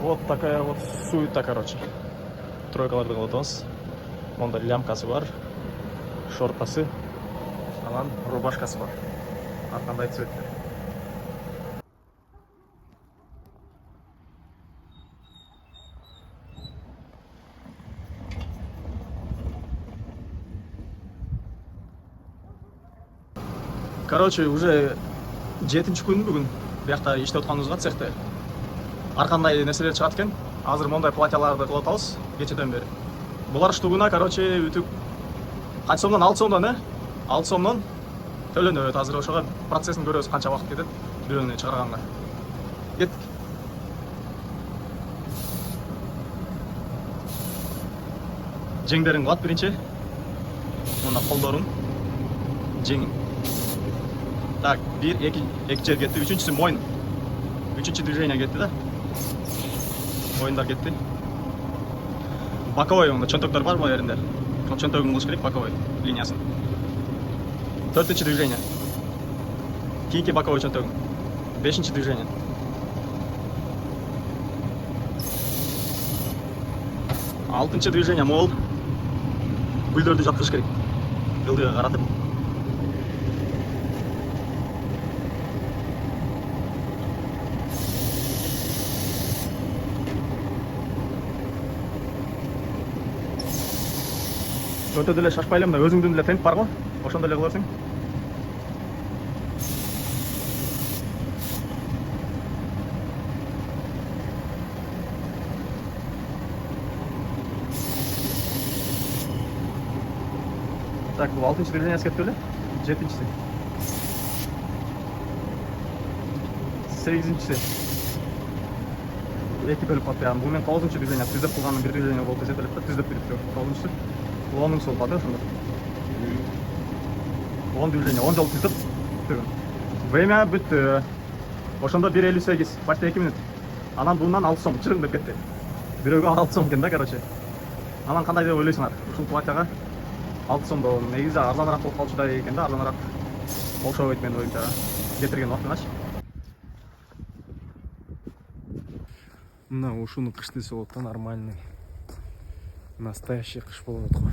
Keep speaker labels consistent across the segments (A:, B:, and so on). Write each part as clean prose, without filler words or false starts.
A: Вот такая вот суета, короче. Тройкаларды кылатабыз. Монда лямкасы бар, шортасы, анан рубашкасы бар. Ар кандай цветтер. Короче, уже 7-нчи күн бүгүн. Биякта иштеп атканыбызга цехте. Ар кандай нерселер чыгат экен. Азыр мондай платьяларды кылып атабыз кечеден бери. Булар штугуна, короче, бүтүп канча сомдон? 6 сомдон, 6 сомдон төлөнөт. Азыр ошого процессин көрөбүз, канча убакыт кетет бирөөнү чыгарганга. Кеттик. Жеңдерин кылат биринчи. Мына колдорун жеңин. Так, 1, 2 жер кетти. Үчүнчүсү мойын. Үчүнчү движение кетти да. Мойындар кетти. Боковой онда чөнтөктөр бар мына жеринде. Ошол чөнтөгүн кылыш керек, боковой линиясын. 4-нчи движение. Кийинки боковой чөнтөгүн. 5-нчи движение. Алтынчы движение мол. Гүлдөрдү жаткырыш керек. Гүлдүгө каратып. Өтө деле шашпайлы, мына өзүңдүн деле темп бар го. Ошондой эле кыласың. Так, бул 6-нчы движение кетти беле? 7-нчиси. 8-нчиси. 2 бөлүп калып, бул менен 9-нчы движение, түзөп кылганын бир движение болуп эсептелет да, түзөп берип 9-нчысы. 10-ның сол кады ошондо. 10 движение, 10 жол түзөп. Время бүттү. Ошондо 1:58, почти 2 минут. Анан бундан 6 сом чырың деп кетти. Бирөөгө 6 сом экен да, короче. Анан кандай деп ойлойсуңар? Ушул платьяга 6 сомдо негизи арзаныраак болуп калчудай экен да, арзаныраак болшобойт менин оюмча. Кетирген убактыңачы. Мына ушуну кыш десе болот да, нормальный. Настоящий кыш болуп аткан.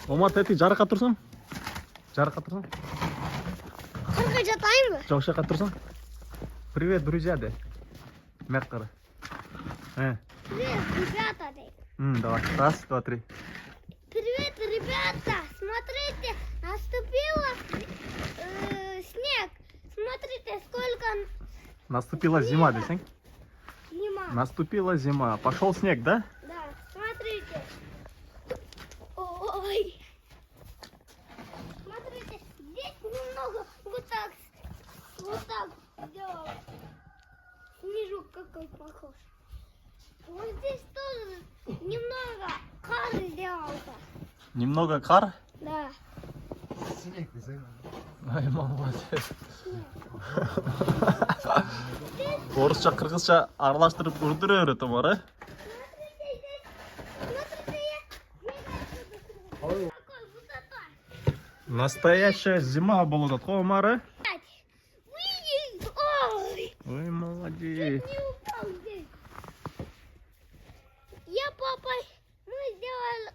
A: Омар, тети жарыкка турсаң? Жарыкка турсаң?
B: Кырга жатайынбы?
A: Жок, жакка турсаң? Привет, друзья, де. Мyak кара.
B: Привет, ребята, дейт.
A: Давай. Раз, два, три.
B: Привет, ребята! Смотрите, наступила снег. Смотрите, сколько
A: Наступила зима, десең?
B: зима.
A: Наступила зима. Пошел снег, да?
B: Да, смотрите. Ой. Смотрите, здесь немного вот так сделал. Снежок какой похож. Вот здесь тоже немного кар сделался.
A: Немного кар?
B: Да.
A: Ай, молодец. Орысча, кыргызча аралаштырып көрдүрө берет Омар,
B: Смотрите, какой высота.
A: Настоящая зима болот аткан Омар,
B: Ой,
A: Ой, молодец.
B: не упал здесь. Я папой, мы сделали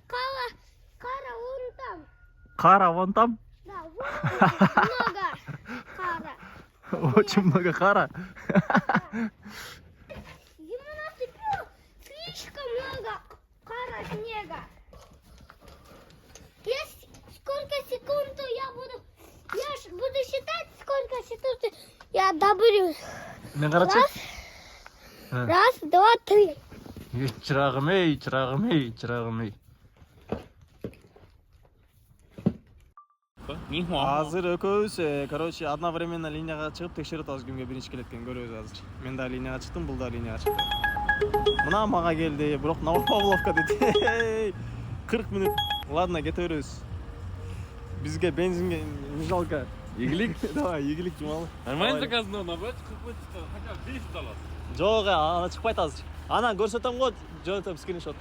B: кара вон там.
A: Кара вон там?
B: Да, вон много кара.
A: Очень много кара.
B: Ему наступило слишком много кара снега. Есть сколько секунду я буду считать, сколько секунд я доберусь.
A: Мен карачы.
B: Раз, два, три.
A: Чырагым эй. Азыр экөөбүз, короче, одновременно линияга чыгып текшерип атабыз кимге биринчи келет экенин көрөбүз азыр. Мен да линияга чыктым, бул да линияга чыкты. Мына мага келди, бирок Новопавловка дейт. 40 минут. Ладно, кете беребиз. Бизге бензинге не жалко.
C: Игілік?
A: Давай, игилик жумалы.
C: Нормально заказано, набрать, хотя бы 10 аласың.
A: Жок, ана чыкпайт азыр. Ана көрсөтөм го, жөнөтөм скриншот.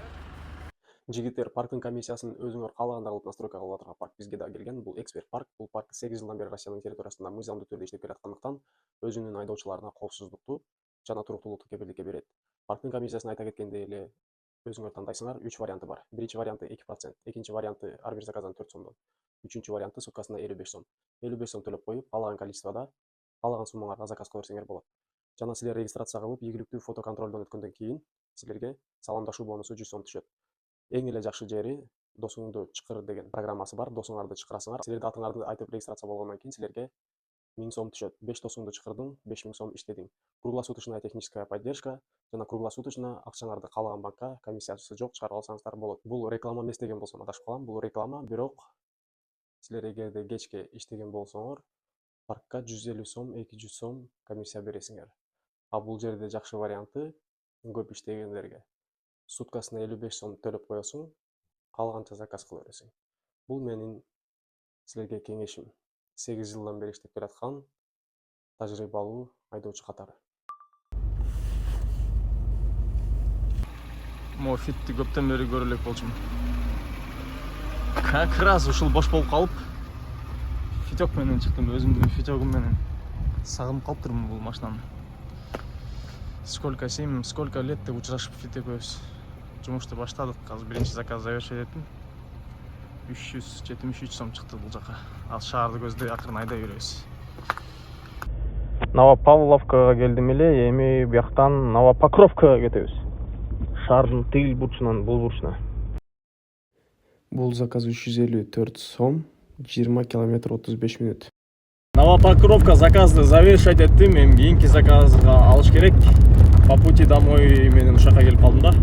D: Жигиттер, парктын комиссиясын өзүңөр каалагандай кылып настройка кылып атырган парк бизге да келген. Бул эксперт парк. Бул парк 8 жылдан бери Россиянын территориясында мыйзамдуу түрдө иштеп келаткандыктан өзүнүн айдоочуларына коопсуздукту жана туруктуулукту кепилдикке берет. Парктын комиссиясын айта кеткендей эле өзүңөр тандайсыңар. 3 варианты бар. Биринчи варианты 2%, экинчи варианты ар бир заказдан 4 сомдон, үчүнчү варианты суткасына 55 сом. 55 сом төлөп коюп, каалаган количествода, каалаган суммаңарга заказ кыла берсеңер болот. Жана силер регистрация кылып, ийгиликтүү фото контролдон өткөндөн кийин силерге саламдашуу бонусу 100 сом түшөт. Эң эле жакшы жери досуңду чакыр деген программасы бар. Досуңарды чакырасыңар. Силердин атыңарды айтып регистрация болгондон кийин силерге 1000 сом түшөт. 5 досуңду чакырдың, 5000 сом иштедиң. Круглосуточная техническая поддержка жана круглосуточно акчаңарды каалаган банкка комиссиясы жок чыгарып алсаңыздар болот. Бул реклама эмес деген болсом адашып калам. Бул реклама, бирок силер эгерде кечке иштеген болсоңор, паркка 150 сом, 200 сом комиссия бересиңер. А бул жерде жакшы варианты көп иштегендерге суткасына 55 сом төлөп коесуң, калганча заказ кыла бересиң. Бул менин силерге кеңешим. 8 жылдан бери иштеп келаткан тажрыйбалуу айдоочу катары.
A: Мо фитти көптөн бери көрө элек болчумун. Как раз ушул бош болуп калып, фиток менен чыктым, өзүмдүн фитогум менен. Сагынып калыптырмын бул машинаны. Сколько лет деп учурашып фит экөөбүз. Жумушту баштадык, азыр биринчи заказ завершить эттим. 373 сом чыкты бул жака. Ал шаарды көздөй акырын айдай беребиз. Новопавловкага келдим эле, эми бияктан Новопокровкага кетебиз. Шаардын тигил бурчунан бул бурчуна. Бул заказ 354 сом, 20 километр 35 минут. Новопокровка заказды завершать эттим, эми кийинки заказга алыш керек. По пути домой менен ушакка келип калдым да.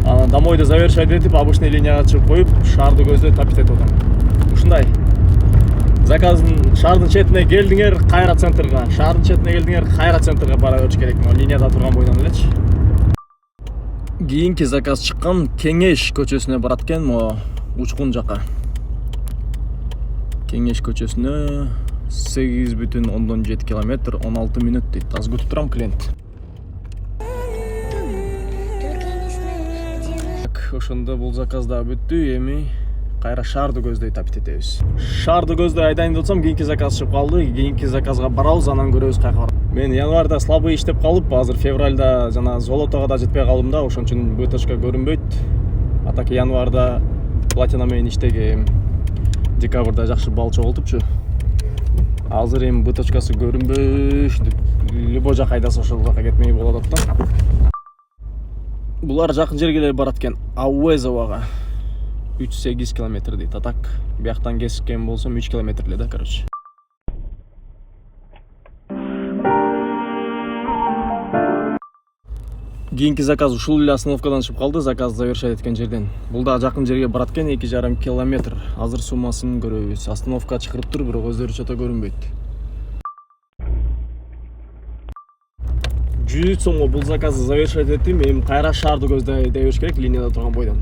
A: Ана домойду завершать этип, обычный линияга чыгып коюп, шаарды көздөй таптап этип атам. Ушундай. Заказдын шаардын четине келдиңер, кайра центрга. Шаардын четине келдиңер, кайра центрга бара бериш керек. Линияда турган бойдон элечи. Кийинки заказ чыккан Кеңеш көчөсүнө барат экен, мо учкун жака. Кеңеш көчөсүнө 8,7 километр 16 минут дейт. Аз күтүп турам клиент. Ошондо бул заказ да бүттү, эми кайра шаарды көздөй таптап этебиз. Шаарды көздөй айдайын десем, кийинки заказ чыгып калды. Кийинки заказга барабыз, анан көрөбүз каяка барат. Мен январда слабый иштеп калып, азыр февральда жана Золотого да жетпей калдым да, ошон үчүн быточка көрүнбөйт. Атаки январда платина менен иштегем. Декабрда жакшы бал чогултупчу. Азыр эми быточкасы көрүнбөйт. Любой жак айдаса ошол жака кетмей болот да. Булар жакын жерге эле барат экен, Ауэзовага. 3-8 километр дейт. А так бияктан кескен болсом 3 километр эле да, короче. Кийинки заказ ушул эле остановкадан чыгып калды, заказ завершать эткен жерден. Бул да жакын жерге барат экен, 2,5 километр. Азыр суммасын көрөбүз. Остановка чакырып тур, бирок өздөрү чото көрүнбөйт. 100 сомго бул заказды завершать эттим. Эми кайра шаарды көздөй айдай бериш керек, линияда турган бойдон.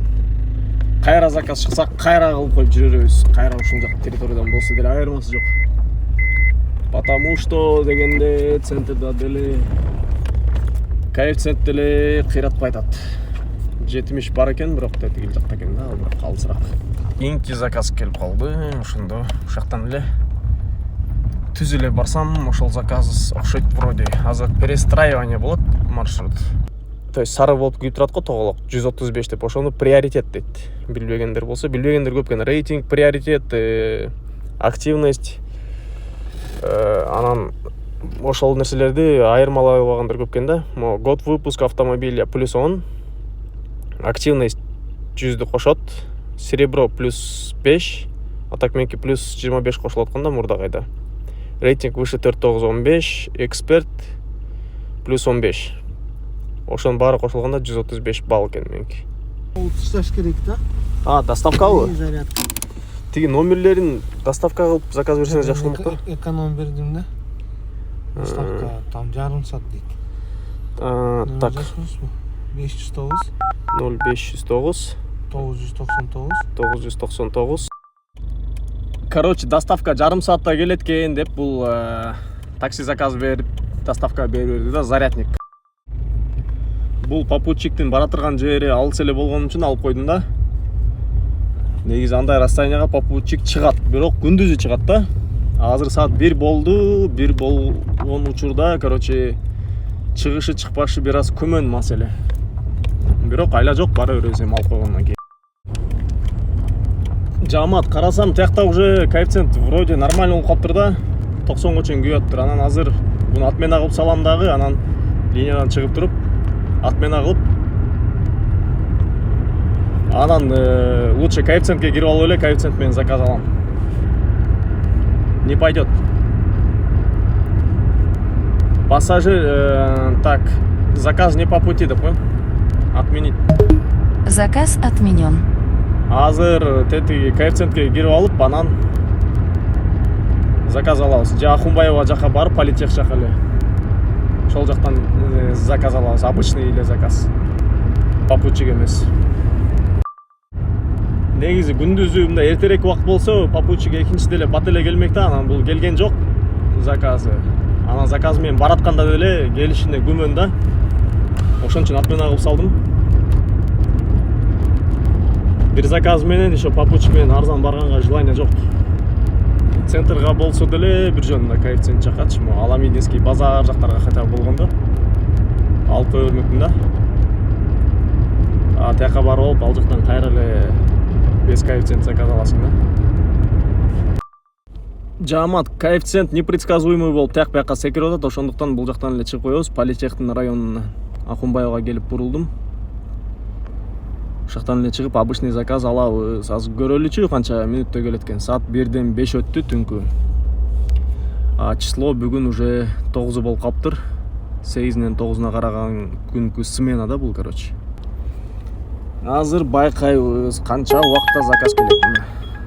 A: Кайра заказ чыкса, кайра кылып коюп жүрө беребиз. Кайра ушул жак территориядан болсо деле айырмасы жок. Потому что дегенде центрда деле коэффициент деле кыйратпай атат. 70 бар экен, бирок тетигил жакта экен да, ал бирок калысыраак. Кийинки заказ келип калды. Ошондо ушактан эле түз эле барсам, ошол заказ окшойт вроде. Азыр перестраивание болот маршрут. То есть сары болуп күйүп турат го, тоголок 135 деп, ошону приоритет дейт. Билбегендер болсо, билбегендер көп экен. Рейтинг, приоритет, активность, анан ошол нерселерди айырмалай алгандыр көп экен да. Год выпуска автомобиля +10, активность 100ду кошот, серебро +5,
D: А так меники плюс 25 кошулуп аткан да мурдагайда. Рейтинг выше 4915, эксперт плюс 15. Ошонун баары кошулганда 135 балл экен меники.
E: Утушташ керек да.
D: А, доставкабы?
E: Зарядка.
D: Тиги номерлерин доставка кылып заказ берсеңиз жакшы болмок да.
E: Эконом бердим да. Доставка там жарым саат дейт.
D: Так.
E: 509
D: 0509
E: 999
D: 999.
A: Короче, доставка жарым саатта келет экен деп бул такси заказ берип доставка берип берди да, зарядник. Бул попутчиктин бара турган жери алыс эле болгон үчүн алып койдум да. Негизи андай расстоянияга попутчик чыгат, бирок күндүзү чыгат да. Азыр саат 1 болду, 1 болгон учурда, короче, чыгышы чыкпашы бир аз күмөн маселе. Бирок айла жок, бара беребиз эми алып койгондон кийин. Жамаат, карасам, тиякта уже коэффициент вроде нормально болуп калыптыр да. 90га чейин күйөттүр. Анан азыр буну отмена кылып салам дагы, анан линиядан чыгып туруп отмена кылып, анан лучше коэффициентке кирип алып эле, коэффициент менен заказ алам. Не пойдет. Пассажир, так, заказ не по пути, да, понял? Отменить.
F: Заказ отменен.
A: Азыр тети коэффициентке кирип алып, анан заказ алабыз. Же Ахунбаева жака барып, политех жака эле. Ошол жактан заказ алабыз, обычный эле заказ. Попутчик эмес. Негизи күндүзү мындай эртерээк убакыт болсо, попутчик экинчи деле бат эле келмек да, анан бул келген жок заказы. Анан заказ менен баратканда деле келишине күмөн да. Ошон үчүн отмена кылып салдым. Бир заказ менен еще попутчик менен арзан барганга желание жок. Центрга болсо деле бир жөнүндө коэффициент жакатчы, Аламединский базар жактарга хотя бы болгондо алып кое бермекмин да. А тияка барып алып, ал жактан кайра эле без коэффициент заказ аласың да. Жамаат, коэффициент непредсказуемый болуп тияк бияка секирип атат, ошондуктан бул жактан эле чыгып коебуз. Политехтин районуна Ахунбаевга келип бурулдум. Ошоктон эле чыгып обычный заказ алабыз. Азыр көрөлүчү канча мүнөттө келет экен. Саат 1-ден 5 өттү түнкү. А число бүгүн уже 9 болуп калыптыр. 8-ден 9-на караган күнкү смена да бул, короче. Азыр байкайбыз канча убакытта заказ келет.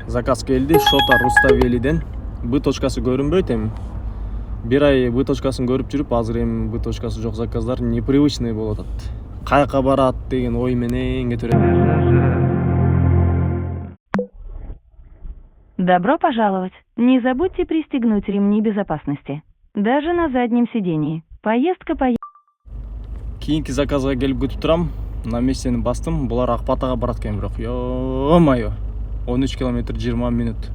A: Заказ келди Шота Руставелиден. Б точкасы көрүнбөйт эми. Бир ай Б точкасын көрүп жүрүп, азыр эми Б точкасы жок заказдар непривычный болуп атат. Каяка барат деген ой менен кетирет.
F: Добро пожаловать. Не забудьте пристегнуть ремни безопасности. Даже на заднем сидении. Поездка по...
A: Кийинки заказга келип күтүп турам. На местени бастым. Булар Акбатага барат экен, бирок ё-моё. 13 километр 20 мүнөт.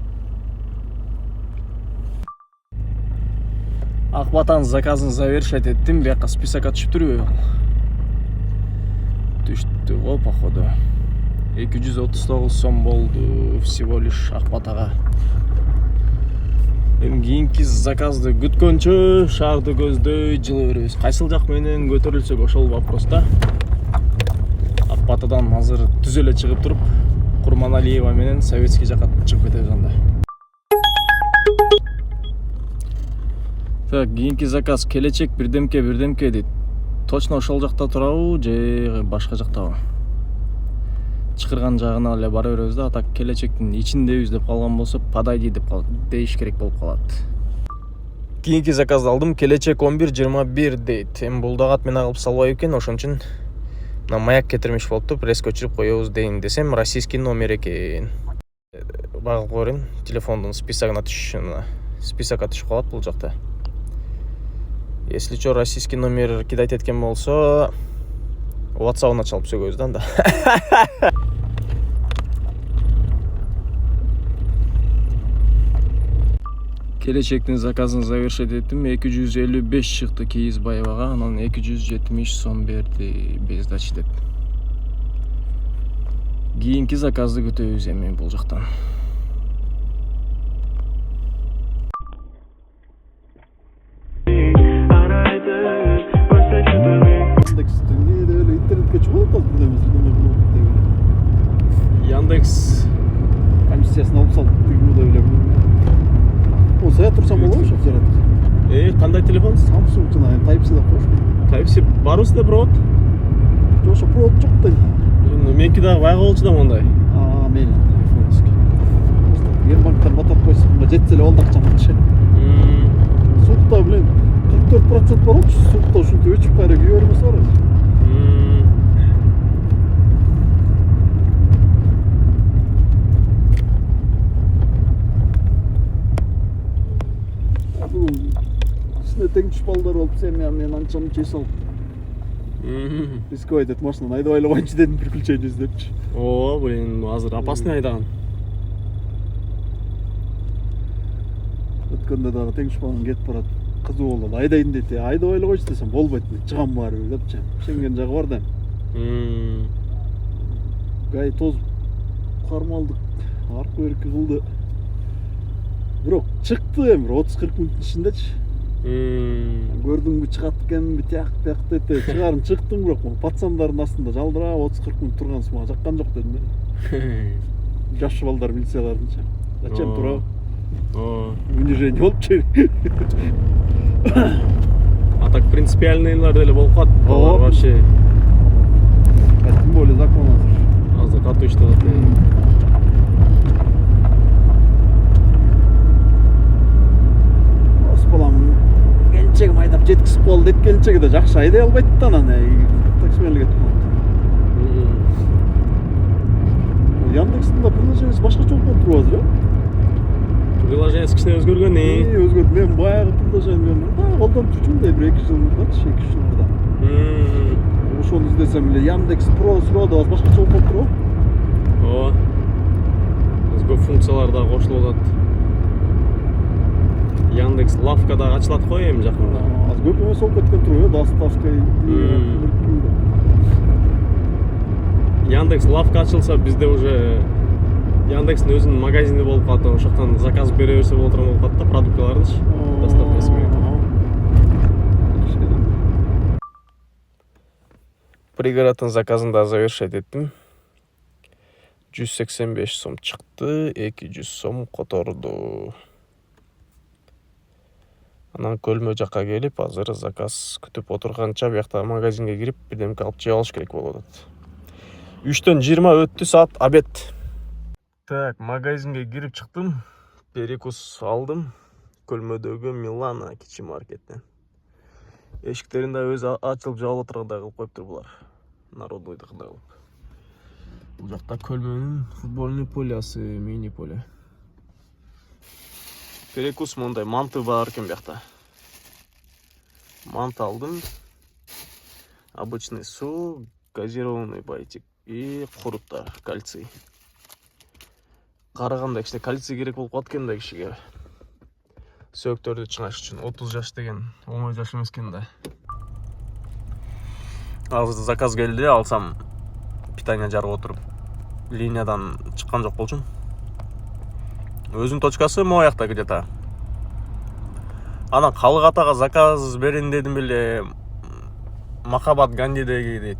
A: Акбатанын заказын завершать эттим. Бияка списокко түшүптүрбөйбү? Түштү го, походу. 239 сом болду всего лишь Акбатага. Эми кийинки заказды күткөнчө шаарды көздөй жылы беребиз. Кайсыл жак менен көтөрүлсөк ошол вопрос да. Акбатадан азыр түз эле чыгып туруп, Курманалиева менен Советский жака чыгып кетебиз анда. Так, кийинки заказ келечек бирдемке дейт. Точно ошол жакта турабы же башка жактабы? Чакырган жагына эле бара беребиз да. Так, келечектин ичиндебиз деп калган болсо, подойди деп дейиш керек болуп калат. Кийинки заказды алдым. Келечек 11:21 дейт. Эми бул дагы отмена кылып салбайбы экен, ошон үчүн мына маяк кетирмеш болуптур, пресс көчүрүп коебуз дейин десем, российский номер экен. Багып көрүн, телефондун списогуна түшүшүн. Списокко түшүп калат бул жакта. Если что, российский номер кидать эткен болсо, WhatsApp-ына чалып сөйгөбүз да анда. Келечектин заказын завершить эттим. 255 чыкты Кийизбаевага, анан 270 сом берди без дачи деп. Кийинки заказды күтөбүз эми бул жактан.
E: Интернетке чыгып атат, билебиз.
A: Яндекс
G: версиясын алып салдық деген ойда ойлаймын. Осылай тұрсам болады ма жоқ зарядка?
D: Қандай телефон?
G: Samsung жаңағы Type-C деп қойшы.
D: Type-C бар осында провод?
G: Жоқ, провод жоқ та.
D: Менікі дағы байға болшы да ондай.
G: Мейлі, iPhone-овский. Гербанктан батап қойсақ, мына жетсе эле болду акчам ше. Суықта, блин, 44% бар болчу, суықта ушинтип өчүп кайра күйө бермесе бар. Сине тең балдар болуп, мен анча мынча эс алып. Рисковать этип машинаны айдап айлабайынчы дедим, приключение издепчи.
D: О, блин, азыр опасный айдаган.
G: Өткөндө дагы тең балым кетип барат. Кызуу болду. Айдайын дейт, айдап айлап койчу десем болбойт. Чыгам баары бир депчи. Шенген жагы бар да. Гай тозуп кармалдык. Аркы берки кылды. Бирок чыкты эми 30-40 мүнөттүн ичиндечи. Көрдүңбү чыгат экенби, тияк дейт. Чыгарым чыктым, бирок пацандардын астында жалдырап 30-40 мүнөт тургансы мага жаккан жок дедим. Жаш балдар милициялардынча. Зачем тура? Унижение болуп чейин.
D: А так принципиальныйлар деле болуп калат. Алар вообще.
G: Тем более закон
D: азыр катуу иштеп атат.
G: Балам келинчегим айдап жеткизип калды дейт, келинчеги да жакшы айдай албайт да анан таксимерликке турат. Яндекстин да приложениеси башкача болуп туруп азыр,
D: Приложениеси кичине өзгөргөн.
G: Өзгөрдү. Мен баягы приложениени колдонуп жүрчүмүн да 1-2 жыл мурдачы, 2 жыл мурда. Ошону издесем эле Яндекс Про суроо башкача болуп туруп.
D: Көп функциялар да кошулуп атат. Яндекс Лавка да ачылат го эми жакында.
G: Аз көп эмес болуп кеткен туруп, доставка.
D: Яндекс Лавка ачылса бизде уже Яндекстин өзүнүн магазини болуп калат. Ошоктон заказ бере берсе болот болуп калат да продукциялардычы. Доставкасы менен. Пригороддун заказын да завершать эттим. 185 сом чыкты, 200 сом которду. Анан көлмө жакка келип, азыр заказ күтүп отурганча биякта магазинге кирип, бирдемке алып жеп алыш керек болуп атат. 3-төн 20 өттү, саат обед. Так, магазинге кирип чыктым. Перекус алдым. Көлмөдөгү Милана кичи маркеттен. Эшиктерин да өзү ачылып жабылып отургандай кылып коюптур булар. Народойдукундай кылып. Бул жакта көлмөнүн футбольный полясы, мини поле. Перекус мондай манты бар экен биякта. Мант алдым. Обычный су, газированный байтик и куруттар, кальций. Караганда кичине кальций керек болуп калат экен да кишиге. Сөөктөрдү чыңаш үчүн 30 жаш деген оңой жаш эмес экен да. Азыр заказ келди, алсам питание жарып отуруп линиядан чыккан жок болчумун. Өзүнүн точкасы могу жакта где-то. Анан калык атага заказ берин дедим эле. Махаббат Гандидеги дейт.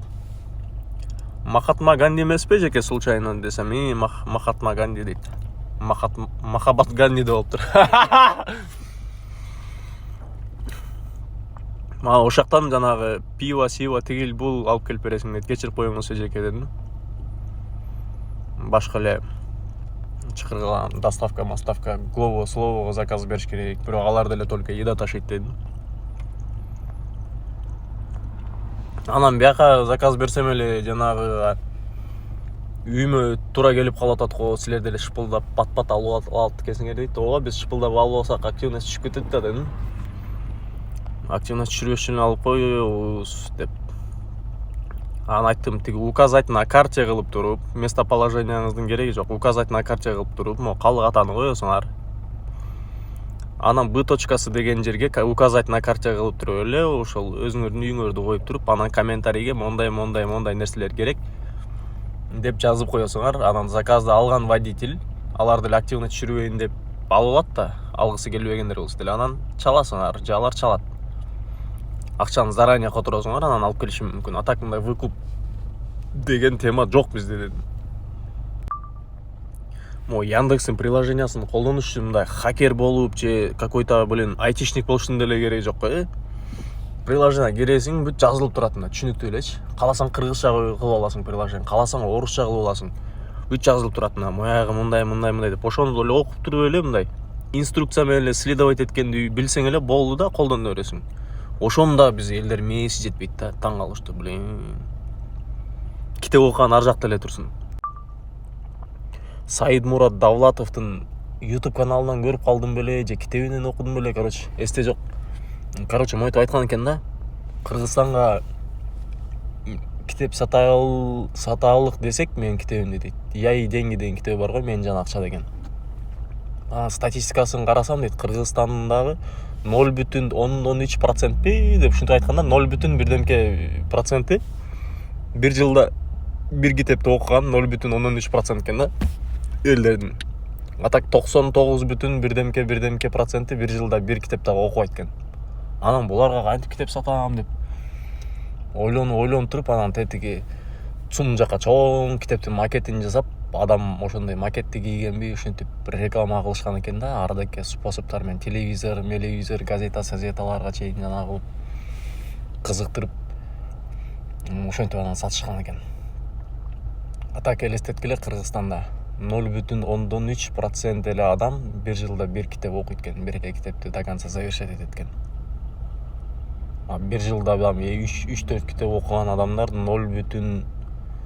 D: Махатма Ганди эмеспи жеке случайно десем, Махатма Ганди дейт. Махаббат Ганди деп болуптур. Мага ошактан жанагы пиво, тигил бул алып келип бересиң дейт. Кечирип коюңуз жеке дедим. Башка эле чакырган доставка, Glovo, Слового заказ бериш керек. Бирок алар деле только еда ташыйт дедим. Анан бияка заказ берсем эле жанагы үйүмө туура келип калып атат го, силер деле шыпылдап пат алып алат экенсиңер дейт. Ооба, биз шыпылдап алып алсак активность түшүп кетет да дедим. Активность түшүрбөш үчүн алып коебуз деп. Анан айттым, тиги указать на карте кылып туруп, местоположениеңиздин кереги жок, указать на карте кылып туруп, могу калык атаны коесуңар. Анан Б точкасы деген жерге указать на карте кылып туруп эле, ошол өзүңөрдүн үйүңөрдү коюп туруп, анан комментарийге мондай нерселер керек деп жазып коесуңар. Анан заказды алган водитель, алар деле активность түшүрбөйүн деп алып алат да, алгысы келбегендер болсо деле анан чаласыңар, же алар чалат. Акчаны заранее которосуңар, анан алып келишим мүмкүн. А так мындай выкуп деген тема жок бизде дедим. Могу Яндекстин приложениясын колдонуш үчүн мындай хакер болуп же какой-то айтишник болуштун деле кереги жок го. Приложение киресиң, бүт жазылып турат мына, түшүнүктүү элечи. Кааласаң кыргызча кылып аласың приложение, кааласаң орусча кылып аласың. Бүт жазылып турат мына, моягы мындай деп. Ошону эле окуп туруп эле мындай инструкция менен эле следовать эткенди билсең эле болду да, колдоно бересиң. Ошону да биз элдер мээси жетпейт да, таң калыштуу, Китеп окуган ар жакта эле турсун. Саидмурат Давлатовдун YouTube каналынан көрүп калдым беле, же китебинен окудум беле, эсте жок. Мойтип айткан экен да, Кыргызстанга китеп саталык десек, менин китебимди дейт. Яй деньги деген китеби бар го, менин жана акча деген. Статистикасын карасам дейт, Кыргызстандагы 0,13% деп ушинтип айтканда 0,1% бир жылда бир китепти окуган 0,13% экен да элдердин. А так 99,1% бир жылда бир китепти окубайт экен. Анан буларга кантип китеп сатам деп ойлонуп туруп, анан тетиги Цум жака чоң китептин макетин жасап, адам ошондой макетти кийгенби ушинтип реклама кылышкан экен да, ардагы способтар менен телевизор, газеталарга чейин жана кылып кызыктырып ошентип анан сатышкан экен. А так элестеткиле, Кыргызстанда 0,13% эле адам бир жылда бир китеп окуйт экен, бир эле китепти до конца завершать этет экен. Бир жылда 3-4 китеп окуган адамдар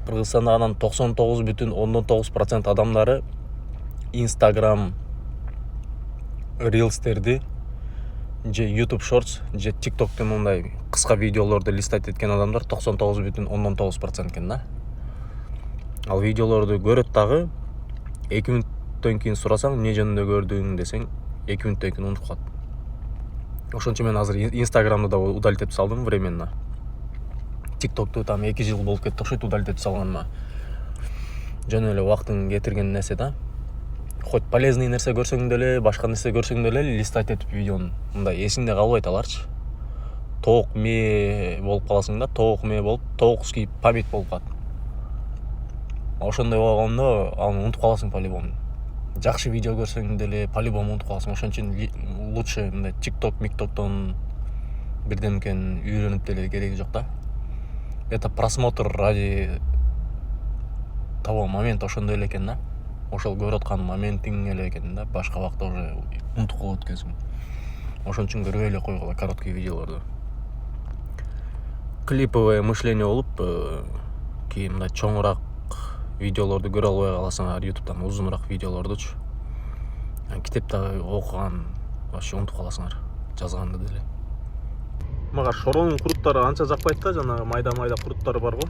D: Кыргызстанда анан 99,9% адамдары Instagram Reels'терди же YouTube Shorts же TikTok'тун мындай кыска видеолорду листать эткен адамдар 99,9% экен да. Ал видеолорду көрөт дагы 2 мүнөттөн кийин сурасаң, эмне жөнүндө көрдүң десең, 2 мүнөттөн кийин унутуп калат. Ошон үчүн мен азыр Instagram'ды да удалить этип салдым временно. TikTok'ту там 2 жыл болуп кетти, ошойт удалить этип салганыма. Жөн эле убактын кетирген нерсе да. Хоть полезный нерсе көрсөң деле, башка нерсе көрсөң деле листать этип видеону мындай эсиңде калбайт аларчы. Тоок ме болуп каласың да, тоок ме болуп, тоокский память болуп калат. Ошондой болгондо аны унутуп каласың по-любому. Жакшы видео көрсөң деле по-любому унутуп каласың. Ошон үчүн лучше мындай TikTok-миктоктон бирдемкен үйрөнүп деле кереги жок да. Это просмотр ради того момента ошондой эле экен да. Ошол көрүп аткан моментиң эле экен да, башка убакта уже унутуп калып өткөнсүң. Ошон үчүн көрбөй эле койгула короткий видеолорду. Клиповое мышление болуп, кийин мындай чоңураак видеолорду көрө албай каласың, YouTube'дан узунураак видеолордучу. Китепти окуган вообще унутуп каласыңар, жазганды деле. Мага шоронун куруттары анча жакпайт да, жанагы майда куруттары бар го.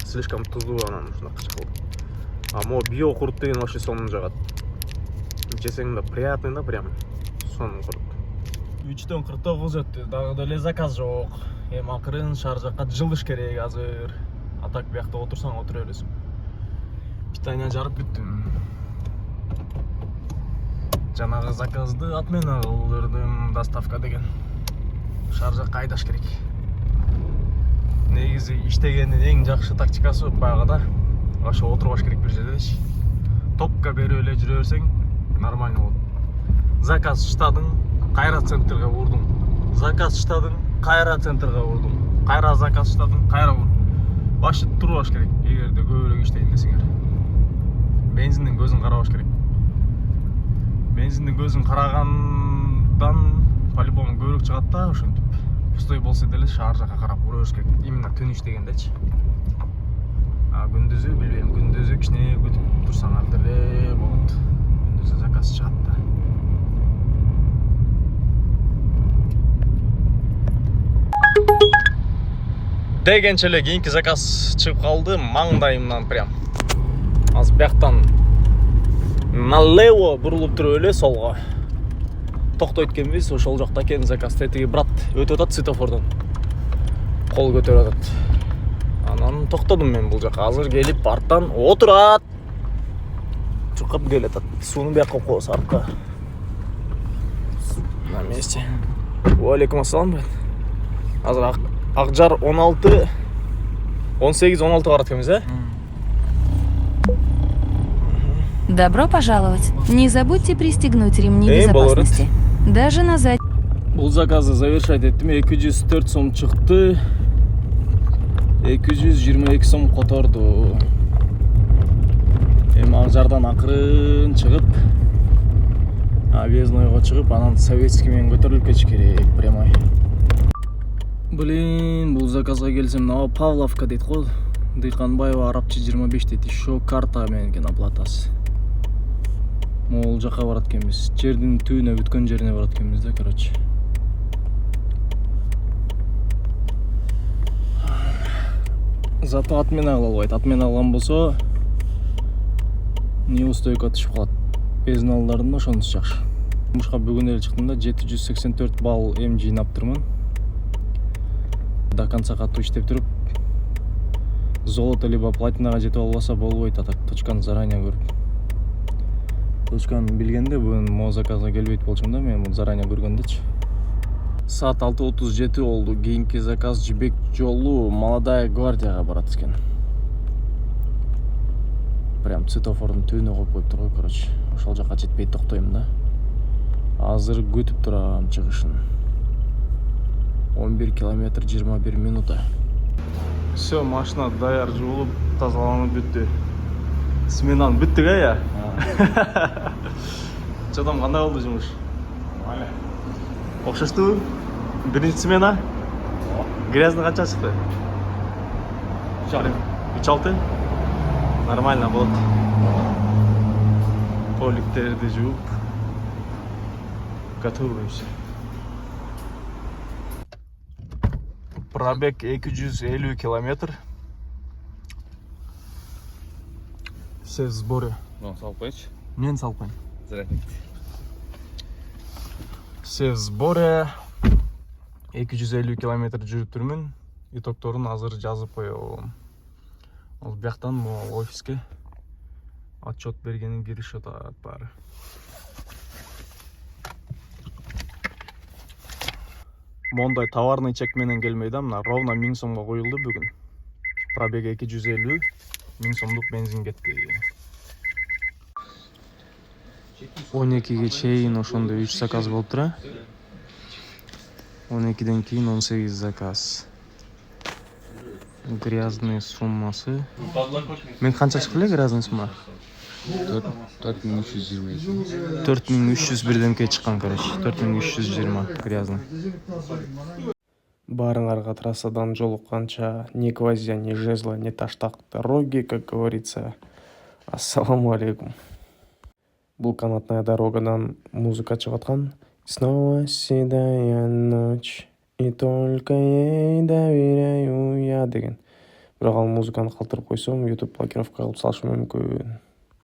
D: Слишком тузу, анан ушунакча кылып. Мо био курут деген вообще сонун жагат. Жесең да приятный да, прям сонун курут. 3-төн 49 өттү, дагы деле заказ жок. Эми акырын шаар жакка жылыш керек азыр. А так биякта отурсаң отура бересиң. Питание жарып бүттүм. Жанагы заказды отмена кылдырдым, доставка деген. Шаар жакка айдаш керек. Негизи иштегендин эң жакшы тактикасы баягы да. Ошо отурбаш керек бир жердечи. Топка берип эле жүрө берсең нормально болот. Заказ штадың, кайра центрге урдуң. Заказ штадың, кайра центрге урдуң. Кайра заказ штадың, кайра ур. Башы турбаш керек, эгерде көбүрөөк иштейин десеңер. Бензиндин көзүн карабаш керек. Бензиндин көзүн карагандан по-любому көбүрөөк чыгат да, ошентип. Пустой болсо деле шаар жакка карап ура бериш керек. Именно түн иштегендечи. Күндүзү билбейм, күндүзү кичине күтүп турсаңар деле болот. Күндүзү заказ чыгат да. Дегенче эле кийинки заказ чыгып калды, маңдайымдан прям. Азыр бияктан налево бурулуп туруп эле солго токтойт экенбиз. Ошол жакта экен заказ. Тетиги брат өтүп атат светофордон. Кол көтөрүп атат. Анан токтодум мен бул жака. Азыр келип арттан отурат. Чукап келет атат. Сууну бияка коебуз артка. На месте. Алейкум ассалам. Азыр Акжар 16 18-16 барат экенбиз,
F: Добро пожаловать. Не забудьте пристегнуть ремни безопасности. Даже на заднем...
C: Бұл заказды завершать еттім, 204 сом шықты, 222 сом қотарды. Ақжардан ақырын шығып, объездныйға шығып, анан советскиймен көтеріліп кетіш керек, прямой. Блин, бұл заказға келсем, Павловка дейді ғой. Дыйқанбаева арабчы 25 дейді, еще карта менген оплатасы. Ол жаққа барат кеміз. Жердің түйіне бүткөн жеріне барат кеміз да, короче. Зато отмена алалбайт. Отмена алған болса, неустойка түшіп қалады. Безналдарында ошонысы жакшы. Жұмышқа бүгін эле чыктым да 784 балл эм жыйнап турмун. До конца катуу иштеп туруп, золото либо платинага жетип албаса болбойт, а так точканы заранее көрүп. Точканы билгенде бүгүн могу заказга келбейт болчумун да, мен бул заранее көргөндечи. Саат 6:37 болду. Кийинки заказ Жибек жолу Молодая гвардияга барат экен. Прям светофордун түбүнө коюп коюптур го, короче. Ошол жака жетпей токтойм да. Азыр күтүп турам чыгышын. 11 километр 21 минута.
A: Все, машина даяр жуулуп, тазаланып бүттү. Сменан бүттүк я? Жадам кандай болду жумуш? Окшошту? Биринчи смена? Грязный канча чыкты? 3-6? Нормально болот. Поликтерди жууп, готовы все. Пробег 250 километр. Все в сборе.
C: Ну, салып коечу.
A: Мен салып коеюн.
C: Зря.
A: Все в сборе. 250 километр жүрүп турмун. Итогторун азыр жазып коем. Ал бияктан могу офиске отчет бергенин киришет баары. Мондай товарный чек менен келмей да, мына ровно 1000 сомго коюлду бүгүн. Пробег 250, 1000 сомдук бензин кетти. 12ге чейин ошондо 3 заказ болуп тура. 12ден кийин 18 заказ. Грязный суммасы. Мен канча чыкты эле грязный сумма?
C: 4320.
A: 4300 бирдемке чыккан, короче. 4320 грязный.
D: Баарыңарга трассадан жолукканча ни гвоздя, ни жезла, ни таштак дороги, как говорится. Ассаламу алейкум. Бул канатная дорогадан музыка чыгып аткан. Снова седая ночь, и только ей доверяю я деген. Бирок ал музыканы калтырып койсом, YouTube блокировка кылып салышы мүмкүн.